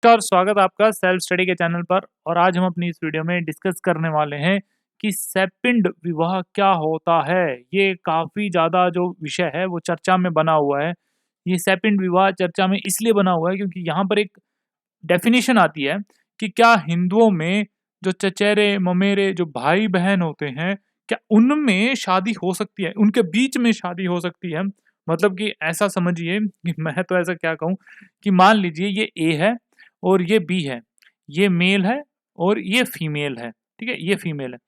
नमस्कार, स्वागत है आपका सेल्फ स्टडी के चैनल पर। और आज हम अपनी इस वीडियो में डिस्कस करने वाले हैं कि सैपिंड विवाह क्या होता है। ये काफ़ी ज़्यादा जो विषय है वो चर्चा में बना हुआ है। ये सैपिंड विवाह चर्चा में इसलिए बना हुआ है क्योंकि यहाँ पर एक डेफिनेशन आती है कि क्या हिंदुओं में जो चचेरे ममेरे जो भाई बहन होते हैं, क्या उनमें शादी हो सकती है, उनके बीच में शादी हो सकती है। मतलब कि ऐसा समझिए कि मैं तो ऐसा क्या कहूँ कि मान लीजिए ये ए है और ये बी है, ये मेल है और ये फीमेल है, ठीक है, ये फीमेल है।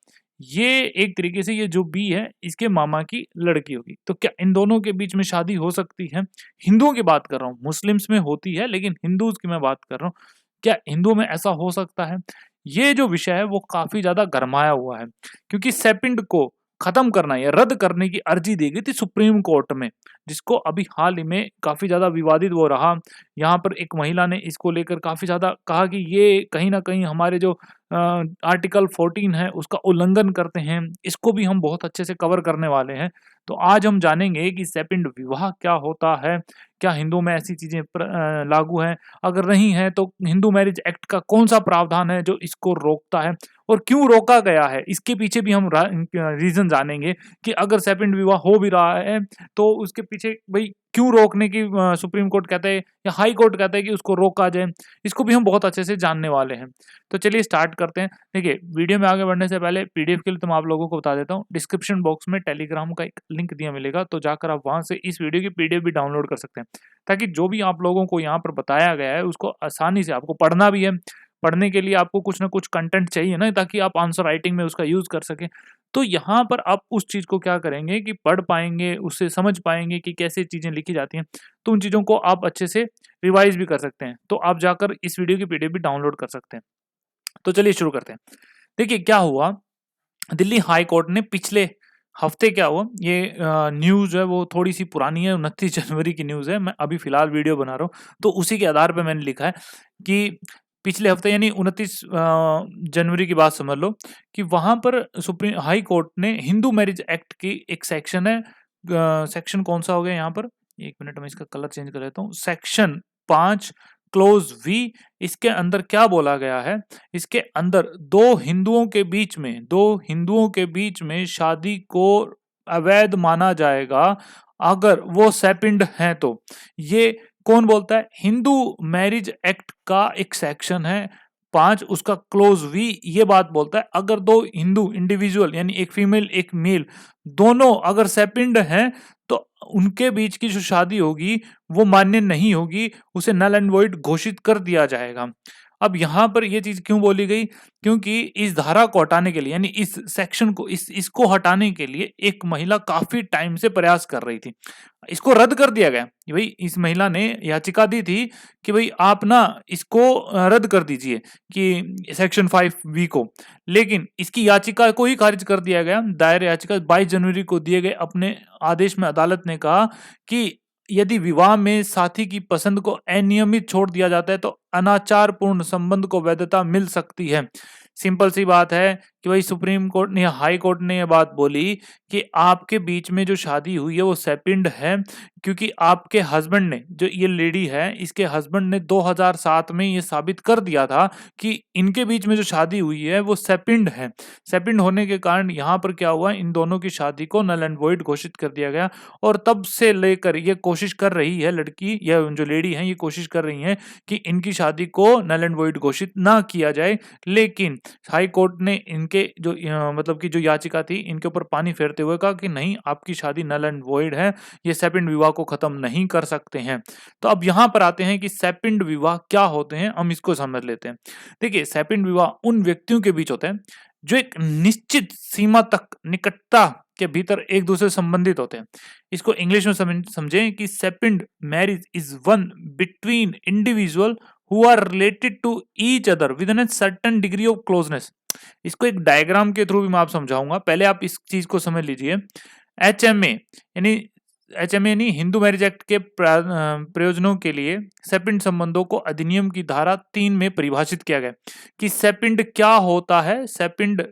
ये एक तरीके से ये जो बी है इसके मामा की लड़की होगी, तो क्या इन दोनों के बीच में शादी हो सकती है? हिंदुओं की बात कर रहा हूँ, मुस्लिम्स में होती है लेकिन हिंदूज़ की मैं बात कर रहा हूँ। क्या हिंदुओं में ऐसा हो सकता है? ये जो विषय है वो काफ़ी ज़्यादा गरमाया हुआ है, क्योंकि सेपिंड को खत्म करना या रद्द करने की अर्जी दी गई थी सुप्रीम कोर्ट में, जिसको अभी हाल ही में काफ़ी ज़्यादा विवादित वो रहा। यहाँ पर एक महिला ने इसको लेकर काफ़ी ज़्यादा कहा कि ये कहीं न कहीं हमारे जो आर्टिकल 14 है उसका उल्लंघन करते हैं। इसको भी हम बहुत अच्छे से कवर करने वाले हैं। तो आज हम जानेंगे कि सैपिंड विवाह क्या होता है? क्या हिंदुओं में ऐसी चीज़ें लागू हैं? अगर नहीं है तो हिंदू मैरिज एक्ट का कौन-सा प्रावधान है जो इसको रोकता है और क्यों रोका गया है? इसके पीछे भी हम रीज़न जानेंगे कि अगर सैपिंड विवाह हो भी रहा है तो उसके पीछे भई क्यों रोकने की सुप्रीम कोर्ट कहता है या हाई कोर्ट कहता है कि उसको रोका जाए। इसको भी हम बहुत अच्छे से जानने वाले हैं। तो चलिए स्टार्ट करते हैं। देखिए, वीडियो में आगे बढ़ने से पहले पीडीएफ के लिए तो मैं आप लोगों को बता देता हूँ, डिस्क्रिप्शन बॉक्स में टेलीग्राम का एक लिंक दिया मिलेगा, तो जाकर आप वहाँ से इस वीडियो की पीडीएफ भी डाउनलोड कर सकते हैं। ताकि जो भी आप लोगों को यहाँ पर बताया गया है उसको आसानी से आपको पढ़ना भी है। पढ़ने के लिए आपको कुछ ना कुछ कंटेंट चाहिए ना, ताकि आप आंसर राइटिंग में उसका यूज़ कर सकें। तो यहाँ पर आप उस चीज़ को क्या करेंगे कि पढ़ पाएँगे, उससे समझ पाएँगे कि कैसे चीज़ें लिखी जाती हैं। तो उन चीज़ों को आप अच्छे से रिवाइज़ भी कर सकते हैं। तो आप जाकर इस वीडियो की पीडीएफ भी डाउनलोड कर सकते हैं। तो चलिए शुरू करते हैं। देखिए क्या हुआ, दिल्ली हाई कोर्ट ने पिछले हफ्ते क्या हुआ, ये न्यूज़ है वो थोड़ी-सी पुरानी है, 29 जनवरी की न्यूज़ है। मैं अभी फ़िलहाल वीडियो बना रहा हूँ, तो उसी के आधार पे मैंने लिखा है कि पिछले हफ्ते यानी 29 जनवरी की बात समझ लो कि वहाँ पर सुप्रीम हाई कोर्ट ने हिंदू मैरिज एक्ट की एक सेक्शन है, सेक्शन कौन-सा हो गया यहाँ पर? 1 मिनट में इसका कलर चेंज कर लेता हूँ। सेक्शन 5 क्लोज़ वी, इसके अंदर क्या बोला गया है? इसके अंदर 2 हिंदुओं के बीच में शादी को अवैध माना जाएगा अगर वो सेपिंड हैं तो। ये कौन बोलता है? हिंदू मैरिज एक्ट का एक सेक्शन है 5, उसका क्लोज वी ये बात बोलता है, अगर 2 हिंदू इंडिविजुअल यानी एक फीमेल एक मेल दोनों अगर सेपिंड हैं तो उनके बीच की जो शादी होगी वो मान्य नहीं होगी, उसे नल एंड वॉइड घोषित कर दिया जाएगा। अब यहाँ पर ये चीज़ क्यों बोली गई? क्योंकि इस धारा को हटाने के लिए यानी इस सेक्शन को इसको हटाने के लिए एक महिला काफ़ी टाइम से प्रयास कर रही थी। इसको रद्द कर दिया गया कि भई इस महिला ने याचिका दी थी कि भई आप ना इसको रद्द कर दीजिए कि सेक्शन 5 वी को। लेकिन इसकी याचिका को ही खारिज कर दिया गया। दायर याचिका 22 जनवरी को दिए गए अपने आदेश में अदालत ने कहा कि यदि विवाह में साथी की पसंद को अनियमित छोड़ दिया जाता है तो अनाचारपूर्ण संबंध को वैधता मिल सकती है। सिंपल सी बात है कि भाई सुप्रीम कोर्ट ने हाई कोर्ट ने यह बात बोली कि आपके बीच में जो शादी हुई है वो सेपिंड है, क्योंकि आपके हस्बैंड ने, जो ये लेडी है इसके हस्बैंड ने 2007 में ये साबित कर दिया था कि इनके बीच में जो शादी हुई है वो सेपिंड है। सेपिंड होने के कारण यहाँ पर क्या हुआ, इन दोनों की शादी को नल एंड वॉइड घोषित कर दिया गया। और तब से लेकर ये कोशिश कर रही है लड़की या जो लेडी है, ये कोशिश कर रही है कि इनकी शादी को नल एंड वॉइड घोषित ना किया जाए। लेकिन हाई कोर्ट ने इनके जो मतलब कि जो याचिका थी इनके ऊपर पानी फेरते हुए कहा कि नहीं, आपकी शादी नल एंड वॉइड है, ये सेपिंड विवाह को खत्म नहीं कर सकते हैं। तो अब यहाँ पर आते हैं कि सेपिंड विवाह क्या होते हैं, हम इसको समझ लेते हैं। देखिए, सेपिंड विवाह उन व्यक्तियों के बीच होते हैं जो एक निश्चित सीमा तक निकटता के भीतर एक दूसरे से संबंधित होते हैं। इसको इंग्लिश में समझें कि sapinda marriage is one between individual who are related to each other within a certain degree of closeness। इसको एक डायग्राम के थ्रू भी मैं आप समझाऊंगा, पहले आप इस चीज को समझ लीजिए। एचएमए यानी हिंदू मैरिज एक्ट के प्रयोजनों के लिए सेपिंड संबंधों को अधिनियम की धारा 3 में परिभाषित किया गया कि सेपिंड क्या होता है। सेपिंड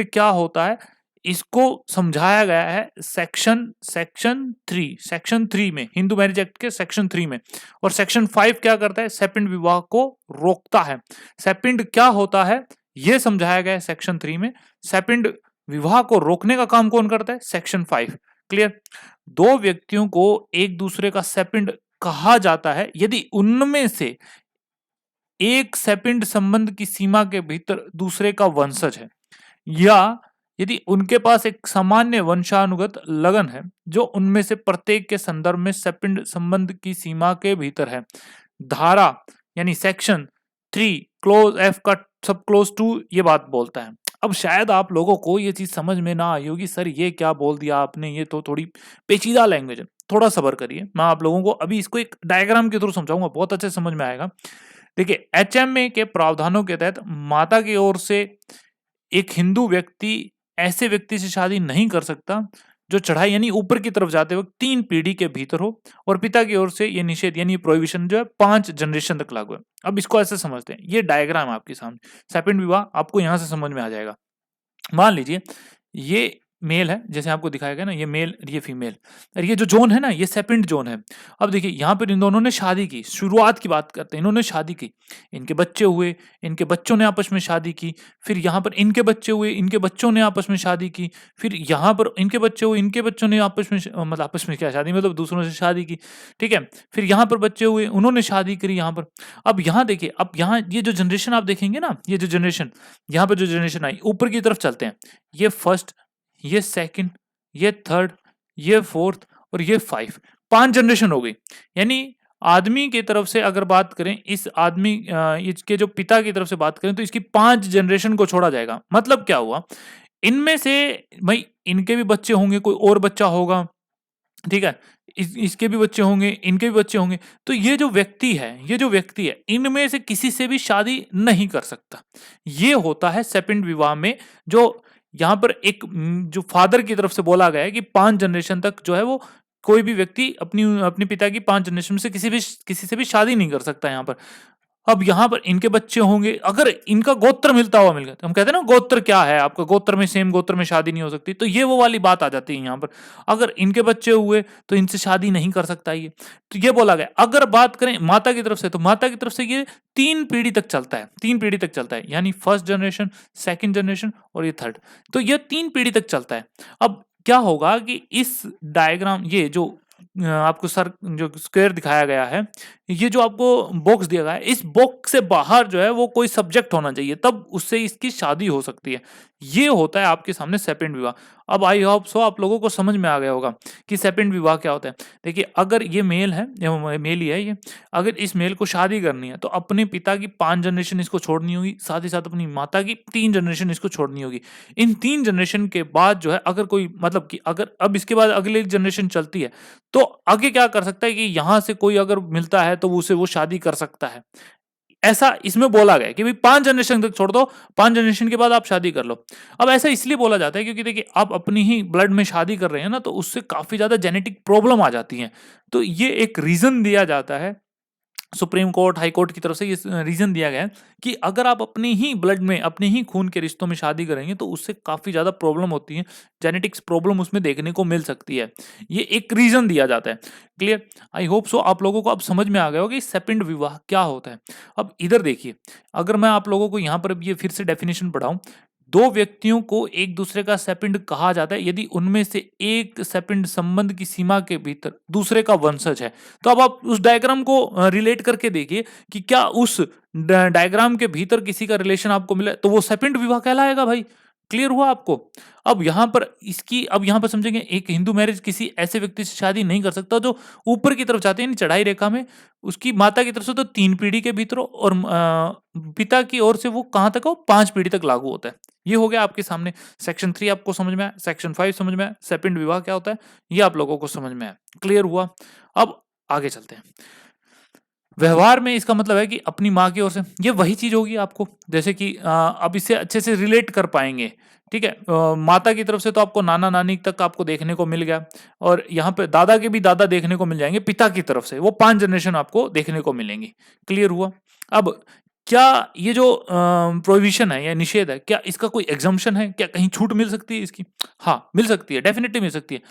क्या होता है? इसको समझाया गया है सेक्शन 3 में, हिंदू मैरिज एक्ट के सेक्शन 3 में। और सेक्शन 5 क्या करता है? सेपिंड विवाह को रोकता है। सेपिंड क्या होता है ये समझाया गया है सेक्शन 3 में। सेपिंड विवाह को रोकने का काम कौन करता है? सेक्शन 5। क्लियर? दो व्यक्तियों को एक दूसरे का सेपिंड कहा जाता है यदि उनमें से एक सेपिंड संबंध की सीमा के भीतर दूसरे का वंशज है, या यदि उनके पास एक सामान्य वंशानुगत लगन है जो उनमें से प्रत्येक के संदर्भ में सेपिंड संबंध की सीमा के भीतर है। धारा यानी सेक्शन 3 क्लोज एफ का सब क्लोज 2 ये बात बोलता है। अब शायद आप लोगों को ये चीज समझ में ना आई होगी, सर ये क्या बोल दिया आपने, ये तो थोड़ी पेचीदा लैंग्वेज है। थोड़ा सब्र करिए, मैं आप लोगों को अभी इसको एक डायग्राम के थ्रू समझाऊंगा, बहुत अच्छे समझ में आएगा। देखिए, एचएमए के प्रावधानों के तहत माता की ओर से एक हिंदू व्यक्ति ऐसे व्यक्ति से शादी नहीं कर सकता जो चढ़ाई यानी ऊपर की तरफ जाते वक्त 3 पीढ़ी के भीतर हो, और पिता की ओर से ये निषेध यानी प्रोहिबिशन जो है 5 जनरेशन तक लागू है। अब इसको ऐसे समझते हैं, ये डायग्राम आपके सामने, सेकंड विवाह आपको यहां से समझ में आ जाएगा। मान लीजिए ये मेल है, जैसे आपको दिखाया गया ना, ये मेल ये फीमेल, और ये जो जोन है ना ये सेपिंड जोन है। अब देखिए यहाँ पर इन दोनों ने शादी की, शुरुआत की बात करते हैं, इन्होंने शादी की, इनके बच्चे हुए, इनके बच्चों ने आपस में शादी की, फिर यहाँ पर इनके बच्चे हुए, इनके बच्चों ने आपस में शादी की, फिर यहाँ पर इनके बच्चे हुए, इनके बच्चों ने आपस में मतलब आपस में क्या शादी, मतलब दूसरों से शादी की, ठीक है। फिर यहाँ पर बच्चे हुए, उन्होंने शादी करी यहाँ पर। अब यहाँ देखिए, अब यहाँ ये जो जनरेशन आप देखेंगे ना, ये जो जनरेशन यहाँ पर जो जनरेशन आई, ऊपर की तरफ चलते हैं, ये फर्स्ट, ये सेकंड, ये थर्ड, ये फोर्थ और ये 5, 5 जनरेशन हो गई। यानी आदमी की तरफ से अगर बात करें, इस आदमी इसके जो पिता की तरफ से बात करें तो इसकी 5 जनरेशन को छोड़ा जाएगा। मतलब क्या हुआ, इनमें से भाई इनके भी बच्चे होंगे, कोई और बच्चा होगा, ठीक है, इसके भी बच्चे होंगे, इनके भी बच्चे होंगे, तो ये जो व्यक्ति है इनमें से किसी से भी शादी नहीं कर सकता। ये होता है सेपिंड विवाह में, जो यहाँ पर एक जो फादर की तरफ से बोला गया है कि 5 जनरेशन तक जो है वो कोई भी व्यक्ति अपनी अपने पिता की 5 जनरेशन में से किसी से भी शादी नहीं कर सकता यहाँ पर। अब यहाँ पर इनके बच्चे होंगे, अगर इनका गोत्र मिलता हुआ मिल गया, तो हम कहते हैं ना गोत्र क्या है, आपका गोत्र में सेम गोत्र में शादी नहीं हो सकती, तो ये वो वाली बात आ जाती है यहाँ पर। अगर इनके बच्चे हुए तो इनसे शादी नहीं कर सकता ये, तो ये बोला गया। अगर बात करें माता की तरफ से, तो माता की तरफ से ये 3 पीढ़ी तक चलता है, 3 पीढ़ी तक चलता है, यानी फर्स्ट जनरेशन, सेकंड जनरेशन और ये थर्ड, तो ये 3 पीढ़ी तक चलता है। अब क्या होगा कि इस डायग्राम, ये जो आपको सर जो स्क्वायर दिखाया गया है, ये जो आपको बॉक्स दिया गया है, इस बॉक्स से बाहर जो है वो कोई सब्जेक्ट होना चाहिए, तब उससे इसकी शादी हो सकती है। ये होता है आपके सामने सेपिंड विवाह। अब आई होप सो आप लोगों को समझ में आ गया होगा कि सेपिंड विवाह क्या होता है। देखिए, अगर ये मेल है, मेल ही है ये, अगर इस मेल को शादी करनी है तो अपने पिता की 5 जनरेशन इसको छोड़नी होगी, साथ ही साथ अपनी माता की 3 जनरेशन इसको छोड़नी होगी। इन 3 जनरेशन के बाद जो है, अगर कोई मतलब कि अगर अब इसके बाद अगली जनरेशन चलती है, तो आगे क्या कर सकता है कि यहां से कोई अगर मिलता है तो उसे वो शादी कर सकता है। ऐसा इसमें बोला गया है कि भाई 5 जनरेशन तक छोड़ दो, 5 जनरेशन के बाद आप शादी कर लो। अब ऐसा इसलिए बोला जाता है क्योंकि देखिए, आप अपनी ही ब्लड में शादी कर रहे हैं ना, तो उससे काफी ज्यादा जेनेटिक प्रॉब्लम आ जाती है। तो ये एक रीजन दिया जाता है, सुप्रीम कोर्ट, हाई कोर्ट की तरफ से ये रीजन दिया गया है कि अगर आप अपने ही ब्लड में, अपने ही खून के रिश्तों में शादी करेंगे तो उससे काफी ज्यादा प्रॉब्लम होती है, जेनेटिक्स प्रॉब्लम उसमें देखने को मिल सकती है। ये एक रीजन दिया जाता है। क्लियर? आई होप सो आप लोगों को अब समझ में आ गया होगा कि सेपिंड विवाह क्या होता है। अब इधर देखिए, अगर मैं आप लोगों को यहाँ पर ये फिर से डेफिनेशन पढ़ाऊं, दो व्यक्तियों को एक दूसरे का सेपिंड कहा जाता है यदि उनमें से एक सेपिंड संबंध की सीमा के भीतर दूसरे का वंशज है। तो अब आप उस डायग्राम को रिलेट करके देखिए कि क्या उस डायग्राम के भीतर किसी का रिलेशन आपको मिला, तो वो सेपिंड विवाह कहलाएगा भाई। क्लियर हुआ आपको? अब यहाँ पर इसकी, अब यहाँ पर समझेंगे, एक हिंदू मैरिज किसी ऐसे व्यक्ति से शादी नहीं कर सकता जो ऊपर की तरफ जाते हैं, चढ़ाई रेखा में, उसकी माता की तरफ से तो 3 पीढ़ी के भीतर हो, और पिता की ओर से वो कहाँ तक हो, 5 पीढ़ी तक लागू होता है। ये हो गया आपके सामने। सेक्शन 3 आपको समझ में आया, सेक्शन 5 समझ में आया, सेपिंड विवाह क्या होता है ये आप लोगों को समझ में आया। क्लियर हुआ? अब आगे चलते हैं। व्यवहार में इसका मतलब है कि अपनी माँ की ओर से, ये वही चीज होगी आपको, जैसे कि अब इसे अच्छे से रिलेट कर पाएंगे। ठीक है, माता की तरफ से तो आपको नाना नानी तक आपको देखने को मिल गया, और यहाँ पे दादा के भी दादा देखने को मिल जाएंगे, पिता की तरफ से वो 5 जनरेशन आपको देखने को मिलेंगी। क्लियर हुआ? अब क्या ये जो प्रोहिबिशन है या निषेध है, क्या इसका कोई एग्जम्पशन है? क्या कहीं छूट मिल सकती है इसकी? हाँ, मिल सकती है, डेफ़िनिटली मिल सकती है।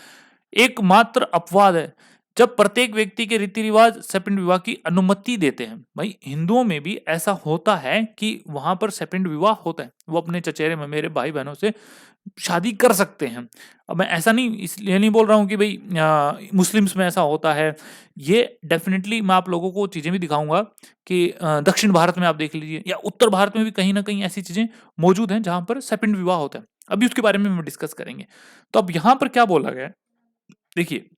एकमात्र अपवाद है, जब प्रत्येक व्यक्ति के रीति-रिवाज सेकंड विवाह की अनुमति देते हैं। भाई हिंदुओं में भी ऐसा होता है कि वहाँ पर सेकंड विवाह होता है। वो अपने चचेरे ममेरे भाई-बहनों से शादी कर सकते हैं। अब मैं ऐसा नहीं इसलिए नहीं बोल रहा हूँ कि भई मुस्लिम्स में ऐसा होता है। ये डेफ़िनिटली मैं आप लोगों को चीज़ें भी दिखाऊँगा कि दक्षिण भारत में आप देख लीजिए या उत्तर भारत में भी कहीं न कहीं ऐसी चीज़ें मौजूद हैं जहाँ पर सेकंड विवाह होता है। अभी उसके बारे में हम डिस्कस करेंगे। तो अब यहाँ पर क्या बोला गया है, देखिए,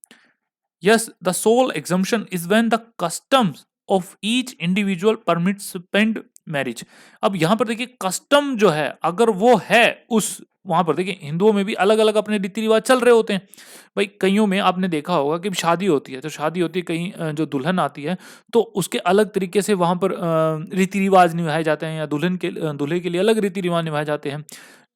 yes, the sole exemption is when the customs of each individual permits spend marriage. अब यहाँ पर देखिए कस्टम जो है अगर वो है उस वहाँ पर देखिए हिंदुओं में भी अलग-अलग अपने रीति-रिवाज चल रहे होते हैं। भाई कइयों में आपने देखा होगा कि शादी होती है, तो शादी होती है कहीं जो दुल्हन आती है तो उसके अलग तरीके से वहाँ पर रीति-रिवाज निभाए जाते हैं या दूल्हे के लिए अलग रीति-रिवाज निभाए जाते हैं।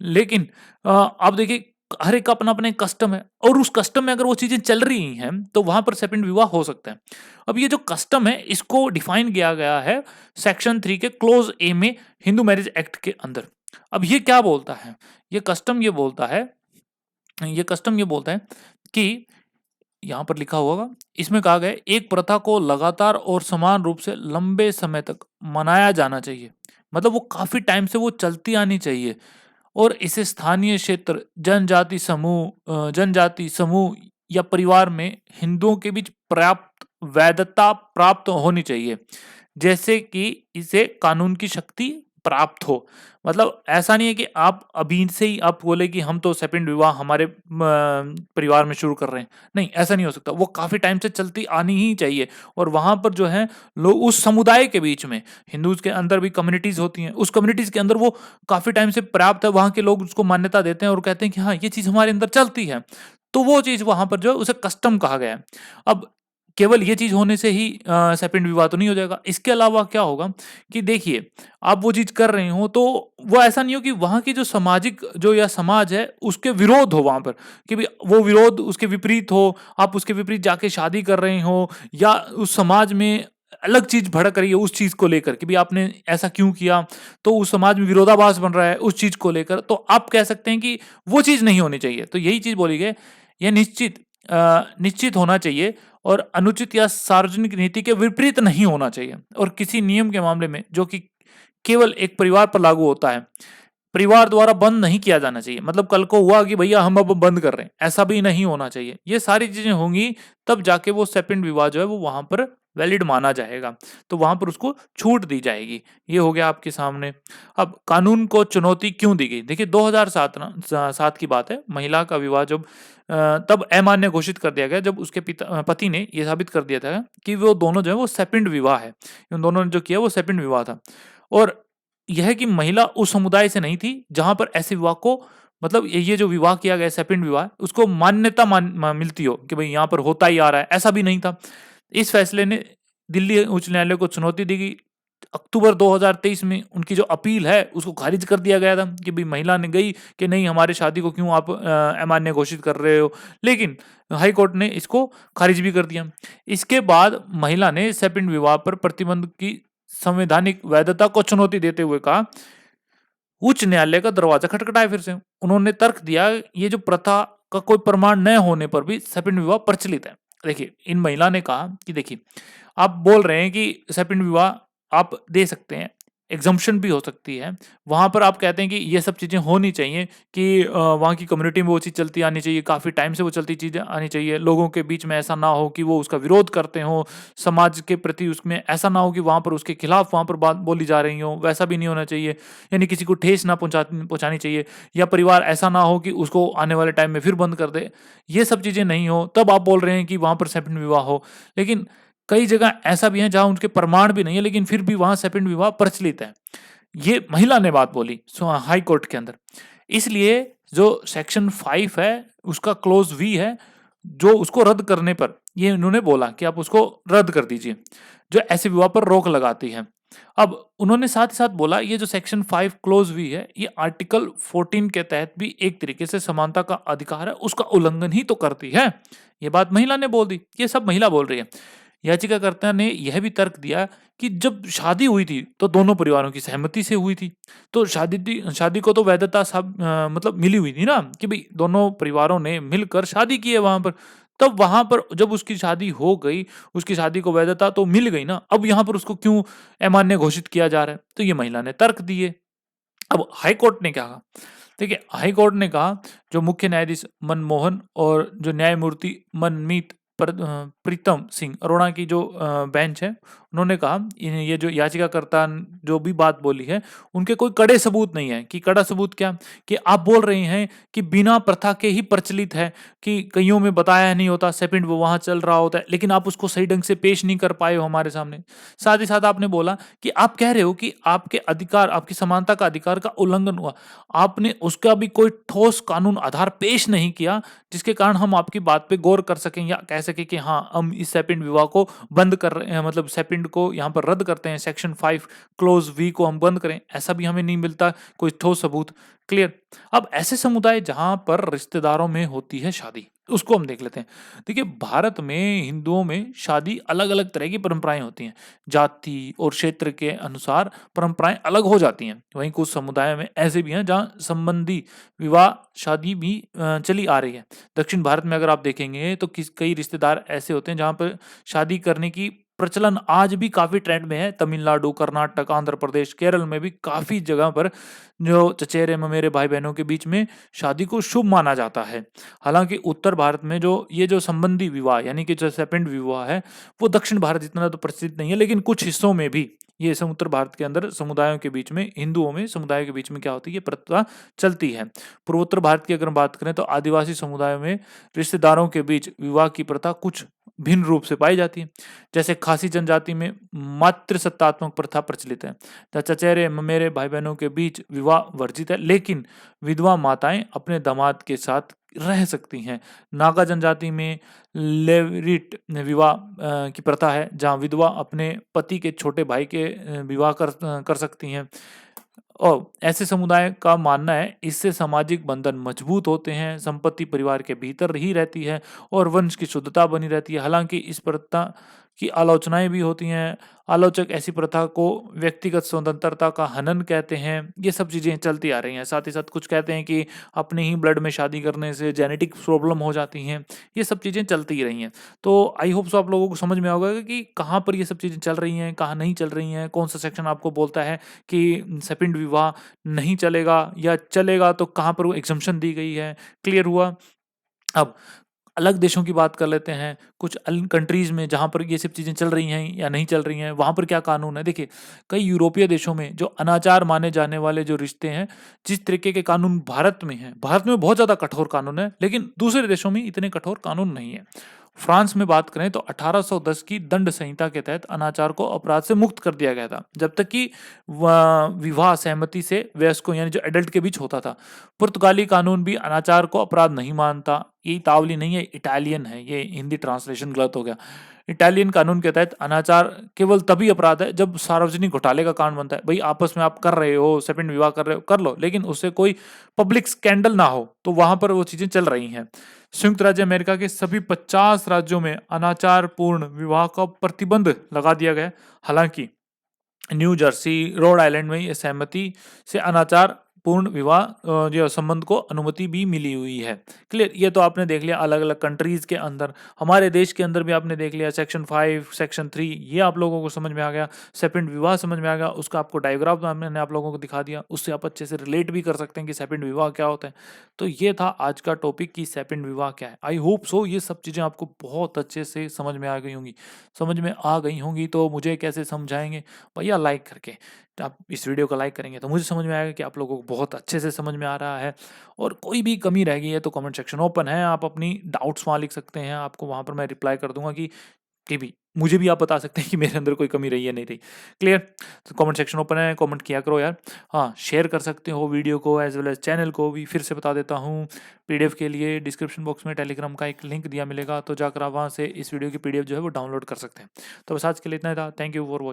लेकिन आप देखिए हर एक का अपना-अपना एक कस्टम है और उस कस्टम में अगर वो चीज़ें चल रही हैं, तो वहाँ पर सेकंड विवाह हो सकता है। अब ये जो कस्टम है, इसको डिफाइन किया गया है सेक्शन 3 के क्लॉज़ ए में हिंदू मैरिज एक्ट के अंदर। अब ये क्या बोलता है? ये कस्टम ये बोलता है कि यहाँ पर लिखा होगा, इसमें कहा गया है, एक प्रथा को लगातार और समान रूप से लंबे समय तक मनाया जाना चाहिए। मतलब वो काफ़ी टाइम से वो चलती आनी चाहिए। और इसे स्थानीय क्षेत्र, जनजाति समूह या परिवार में हिंदुओं के बीच पर्याप्त वैधता प्राप्त होनी चाहिए, जैसे कि इसे कानून की शक्ति प्राप्त हो। मतलब ऐसा नहीं है कि आप अभी से ही आप बोले कि हम तो सेकंड विवाह हमारे परिवार में शुरू कर रहे हैं। नहीं, ऐसा नहीं हो सकता। वो काफ़ी टाइम से चलती आनी ही चाहिए और वहाँ पर जो है लोग उस समुदाय के बीच में हिंदूज़ के अंदर भी कम्युनिटीज़ होती हैं। उस कम्युनिटीज़ के अंदर वो काफ़ी टाइम से पर्याप्त है, वहाँ के लोग उसको मान्यता देते हैं और कहते हैं कि हाँ, ये चीज़ हमारे अंदर चलती है। तो वो चीज़ वहाँ पर जो है उसे कस्टम कहा गया है। अब केवल ये चीज़ होने से ही सेकंड विवाह तो नहीं हो जाएगा। इसके अलावा क्या होगा कि देखिए, आप वो चीज़ कर रहे हो तो वो ऐसा नहीं हो कि वहाँ की जो सामाजिक जो या समाज है उसके विरोध हो वहाँ पर, कि भई वो विरोध उसके विपरीत हो, आप उसके विपरीत जाके शादी कर रहे हो या उस समाज में अलग चीज़ भड़क रही है उस चीज़ को लेकर कि भई आपने ऐसा क्यों किया? तो उस समाज में विरोधाभास बन रहा है उस चीज़ को लेकर, तो आप कह सकते हैं कि वो चीज़ नहीं होनी चाहिए। तो यही चीज़ बोली गई, ये निश्चित होना चाहिए और अनुचित या सार्वजनिक नीति के विपरीत नहीं होना चाहिए और किसी नियम के मामले में जो कि केवल एक परिवार पर लागू होता है, परिवार द्वारा बंद नहीं किया जाना चाहिए। मतलब कल को हुआ कि भैया हम अब बंद कर रहे हैं, ऐसा भी नहीं होना चाहिए। ये सारी चीज़ें होंगी तब जाके वो सेकंड विवाह जो है वो वहाँ पर वैलिड माना जाएगा। तो वहाँ पर उसको छूट दी जाएगी। ये हो गया आपके सामने। अब कानून को चुनौती क्यों दी गई? देखिए 2007 7 की बात है। महिला का विवाह जब तब अमान्य घोषित कर दिया गया जब उसके पति ने ये साबित कर दिया था कि वो दोनों जो है वो सेकंड विवाह है। उन दोनों ने जो किया वो सेकंड विवाह था। और यह कि महिला उस समुदाय से नहीं थी जहाँ पर ऐसे विवाह को मतलब ये जो विवाह किया गया सेकंड विवाह उसको मान्यता मिलती हो कि भाई यहाँ पर होता ही आ रहा है, ऐसा भी नहीं था। इस फैसले ने दिल्ली उच्च न्यायालय को चुनौती दी गई। अक्टूबर 2023 में उनकी जो अपील है उसको खारिज कर दिया गया था कि भाई महिला ने गई कि नहीं हमारी शादी को क्यों आप अमान्य घोषित कर रहे हो, लेकिन हाई कोर्ट ने इसको खारिज भी कर दिया। इसके बाद महिला ने सेकंड विवाह पर प्रतिबंध की संवैधानिक वैधता को चुनौती देते हुए कहा, उच्च न्यायालय का दरवाजा खटखटाया फिर से। उन्होंने तर्क दिया ये जो प्रथा का कोई प्रमाण न होने पर भी सेकंड विवाह प्रचलित है। देखिए इन महिला ने कहा कि देखिए आप बोल रहे हैं कि सेकंड विवाह आप दे सकते हैं, एग्जम्पशन भी हो सकती है। वहाँ पर आप कहते हैं कि ये सब चीज़ें होनी चाहिए कि वहाँ की कम्युनिटी में वो चीज़ चलती आनी चाहिए, काफ़ी टाइम से वो चलती चीज़ें आनी चाहिए। लोगों के बीच में ऐसा ना हो कि वो उसका विरोध करते हों, समाज के प्रति उसमें ऐसा ना हो कि वहाँ पर उसके खिलाफ वहाँ पर बात बोली जा रही हो, वैसा भी नहीं होना चाहिए। यानी किसी को ठेस ना पहुँचानी चाहिए या परिवार ऐसा ना हो कि उसको आने वाले टाइम में फिर बंद कर दे। ये सब चीज़ें नहीं हो, तब आप बोल रहे हैं कि वहाँ पर सेकंड विवाह हो। लेकिन कई जगह ऐसा भी है जहाँ उनके प्रमाण भी नहीं है लेकिन फिर भी वहाँ सेकंड विवाह प्रचलित है। ये महिला ने बात बोली हाई कोर्ट के अंदर। इसलिए जो सेक्शन 5 है उसका क्लॉज़ वी है, जो उसको रद्द करने पर ये इन्होंने बोला कि आप उसको रद्द कर दीजिए, जो ऐसे विवाह पर रोक लगाती है। अब उन्होंने साथ ही साथ बोला ये जो सेक्शन 5 क्लॉज़ वी है, ये आर्टिकल 14 के तहत भी एक तरीके से समानता का अधिकार है, उसका उल्लंघन ही तो करती है। ये बात महिला ने बोल दी, ये सब महिला बोल रही है। याचिकाकर्ता ने यह भी तर्क दिया कि जब शादी हुई थी तो दोनों परिवारों की सहमति से हुई थी। तो शादी को तो वैधता मतलब मिली हुई थी ना कि भई दोनों परिवारों ने मिलकर शादी की है वहाँ पर। तब वहाँ पर जब उसकी शादी हो गई, उसकी शादी को वैधता तो मिल गई ना, अब यहाँ पर उसको क्यों अमान्य घोषित किया जा रहा है? तो ये महिला ने तर्क दिए। अब हाई कोर्ट ने क्या कहा? देखिए, हाई कोर्ट ने कहा, जो मुख्य न्यायाधीश मनमोहन और जो न्यायमूर्ति मनमीत प्रीतम सिंह अरोड़ा की जो बेंच है, उन्होंने कहा ये जो याचिकाकर्ता जो भी बात बोली है, उनके कोई कड़े सबूत नहीं है। कि कड़ा सबूत क्या? कि आप बोल रहे हैं कि बिना प्रथा के ही प्रचलित है, कि कईयों में बताया नहीं होता, सेपिंड वहां चल रहा होता है, लेकिन आप उसको सही ढंग से पेश नहीं कर पाए हो हमारे सामने। साथ ही साथ आपने बोला कि आप कह रहे हो कि आपके अधिकार, आपकी समानता का अधिकार का उल्लंघन हुआ। आपने उसका भी कोई ठोस कानून आधार पेश नहीं किया, जिसके कारण हम आपकी बात पे गौर कर सकें या कह सकें कि हाँ, हम इस सेपिंड विवाह को बंद कर रहे हैं, मतलब सेपिंड को यहाँ पर रद्द करते हैं, सेक्शन 5 क्लोज वी को हम बंद करें। ऐसा भी हमें नहीं मिलता कोई ठोस सबूत। क्लियर? अब ऐसे समुदाय जहां पर रिश्तेदारों में होती है शादी, उसको हम देख लेते हैं। देखिए, भारत में हिंदुओं में शादी अलग अलग तरह की परंपराएं होती हैं। जाति और क्षेत्र के अनुसार परंपराएं अलग हो जाती हैं। वहीं कुछ समुदायों में ऐसे भी हैं जहां संबंधी विवाह शादी भी चली आ रही है। दक्षिण भारत में अगर आप देखेंगे तो कई रिश्तेदार ऐसे होते हैं जहां पर शादी करने की प्रचलन आज भी काफी ट्रेंड में है। तमिलनाडु, कर्नाटक, आंध्र प्रदेश, केरल में भी काफी जगह पर जो चचेरे ममेरे भाई बहनों के बीच में शादी को शुभ माना जाता है। हालांकि उत्तर भारत में जो ये जो संबंधी विवाह यानी कि जो सेपेंड विवाह है, वो दक्षिण भारत जितना तो प्रचलित नहीं है, लेकिन कुछ हिस्सों में भी ये उत्तर भारत के अंदर समुदायों के बीच में, हिंदुओं में समुदायों के बीच में क्या होती है, ये प्रथा चलती है। पूर्वोत्तर भारत की अगर हम बात करें तो आदिवासी समुदायों में रिश्तेदारों के बीच विवाह की प्रथा कुछ भिन्न रूप से पाई जाती है। जैसे खासी जनजाति में मातृ सत्तात्मक प्रथा प्रचलित है, जहाँ चचेरे ममेरे भाई बहनों के बीच विवाह वर्जित है, लेकिन विधवा माताएं अपने दामाद के साथ रह सकती हैं। नागा जनजाति में लेवरिट विवाह की प्रथा है, जहाँ विधवा अपने पति के छोटे भाई के विवाह कर सकती हैं। और ऐसे समुदाय का मानना है इससे सामाजिक बंधन मजबूत होते हैं, संपत्ति परिवार के भीतर ही रहती है और वंश की शुद्धता बनी रहती है। हालांकि इस प्रथा की आलोचनाएं भी होती हैं। आलोचक ऐसी प्रथा को व्यक्तिगत स्वतंत्रता का हनन कहते हैं। ये सब चीजें चलती आ रही हैं। साथ ही साथ कुछ कहते हैं कि अपने ही ब्लड में शादी करने से जेनेटिक प्रॉब्लम हो जाती हैं। ये सब चीजें चलती ही रही हैं। तो आई होप सो आप लोगों को समझ में होगा कि कहाँ पर ये सब चीजें चल रही हैं, कहाँ नहीं चल रही हैं, कौन सा सेक्शन आपको बोलता है कि सेपिंड विवाह नहीं चलेगा या चलेगा, तो कहाँ पर वो एग्जम्पशन दी गई है। क्लियर हुआ? अब अलग देशों की बात कर लेते हैं। कुछ कंट्रीज में जहाँ पर ये सब चीज़ें चल रही हैं या नहीं चल रही हैं, वहाँ पर क्या कानून है। देखिए, कई यूरोपीय देशों में जो अनाचार माने जाने वाले जो रिश्ते हैं, जिस तरीके के कानून भारत में हैं, भारत में बहुत ज़्यादा कठोर कानून है, लेकिन दूसरे देशों में इतने कठोर कानून नहीं है। फ्रांस में बात करें तो 1810 की दंड संहिता के तहत अनाचार को अपराध से मुक्त कर दिया गया था, जब तक कि विवाह सहमति से वयस्कों यानी जो एडल्ट के बीच होता था। पुर्तगाली कानून भी अनाचार को अपराध नहीं मानता। ये इतावली नहीं है, इटालियन है, ये हिंदी ट्रांसलेशन गलत हो गया। इटालियन कानून के तहत अनाचार केवल तभी अपराध है जब सार्वजनिक घोटाले का कारण बनता है। भाई, आपस में आप कर रहे हो, सेकंड विवाह कर रहे हो, कर लो, लेकिन उससे कोई पब्लिक स्कैंडल ना हो, तो वहां पर वो चीजें चल रही हैं। संयुक्त राज्य अमेरिका के सभी 50 राज्यों में अनाचार पूर्ण विवाह का प्रतिबंध लगा दिया गया। हालांकि न्यू जर्सी, रोड आइलैंड में ये सहमति से अनाचार पूर्ण विवाह जो संबंध को अनुमति भी मिली हुई है। क्लियर? ये तो आपने देख लिया अलग अलग कंट्रीज के अंदर। हमारे देश के अंदर भी आपने देख लिया सेक्शन 5, सेक्शन 3, ये आप लोगों को समझ में आ गया। सेपिंड विवाह समझ में आ गया, उसका आपको डायग्राम मैंने आप लोगों को दिखा दिया, उससे आप अच्छे से रिलेट भी कर सकते हैं कि सेपिंड विवाह क्या होता है। तो ये था आज का टॉपिक कि सेपिंड विवाह क्या है। आई होप सो ये सब चीज़ें आपको बहुत अच्छे से समझ में आ गई होंगी। समझ में आ गई होंगी तो मुझे कैसे समझाएंगे भैया? लाइक करके। तो आप इस वीडियो को लाइक करेंगे तो मुझे समझ में आएगा कि आप लोगों को बहुत अच्छे से समझ में आ रहा है। और कोई भी कमी रह गई है तो कमेंट सेक्शन ओपन है, आप अपनी डाउट्स वहाँ लिख सकते हैं, आपको वहाँ पर मैं रिप्लाई कर दूंगा कि भी मुझे भी आप बता सकते हैं कि मेरे अंदर कोई कमी रही है नहीं रही। क्लियर? तो कमेंट सेक्शन ओपन है, कमेंट किया करो यार। हाँ, शेयर कर सकते हो वीडियो को एज वेल एज चैनल को भी। फिर से बता देता हूँ, पीडीएफ के लिए डिस्क्रिप्शन बॉक्स में टेलीग्राम का एक लिंक दिया मिलेगा, तो जाकर आप वहाँ से इस वीडियो की पीडीएफ जो है वो डाउनलोड कर सकते हैं। तो बस आज के लिए इतना ही था। Thank you for watching.